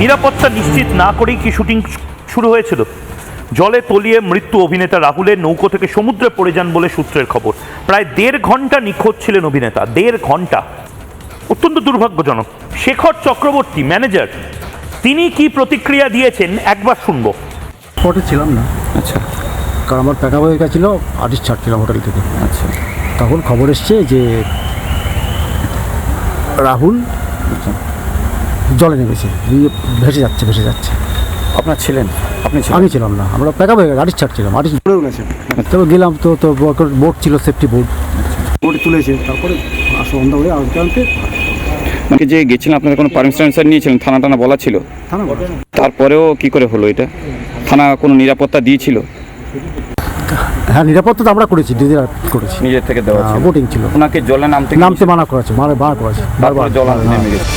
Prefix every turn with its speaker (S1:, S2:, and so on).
S1: নিরাপত্তা নিশ্চিত না করেই কি শুটিং শুরু হয়েছিল? জলে তলিয়ে মৃত্যু অভিনেতা রাহুলের, নৌকো থেকে সমুদ্রে পড়ে যান বলে সূত্রের খবর। প্রায় 1.5 ঘন্টা নিখোঁজ ছিলেন অভিনেতা, 1.5 ঘন্টা। অত্যন্ত দুর্ভাগ্যজনক। শেখর চক্রবর্তী, ম্যানেজার, তিনি কি প্রতিক্রিয়া দিয়েছেন একবার শুনবো।
S2: স্পটে ছিলাম না।
S3: আচ্ছা,
S2: কারণ আমার প্যাকআপ হয়ে গেছিলো, আর্টিস্ট ছাড়ছিলাম হোটেল থেকে।
S3: আচ্ছা,
S2: তখন খবর এসছে যে রাহুল জলে নেমেছে, ভেসে যাচ্ছে।
S3: আপনার ছিলেন? আপনি ছিলেন?
S2: আমি ছিলাম না, আমরা প্যাকআপ হয়ে গেছে, আর্টিস্ট ছাড়ছিলাম, আর্টিস্ট পড়েও গেছে। তবে গেলাম তো বোট ছিল, সেফটি বোট, বোটে তুলেছে। তারপরে সন্ধ্যা হয়ে আনতে
S3: মানে যে গেছিলেন, আপনাদের কোনো পারমিশন নিয়েছিলেন? থানা টানা বলা ছিল?
S2: থানা।
S3: তারপরেও কি করে হলো এটা? থানা কোনো নিরাপত্তা দিয়েছিল?
S2: হ্যাঁ, নিরাপত্তা তো আমরা করেছি, দিদিরা করেছি,
S3: নিজের থেকে দেওয়া ছিল?
S2: বোটিং ছিল।
S3: ওনাকে জলে নামতে
S2: মানা করেছে, বারবার
S3: তারপরে জল নেমে গেছে।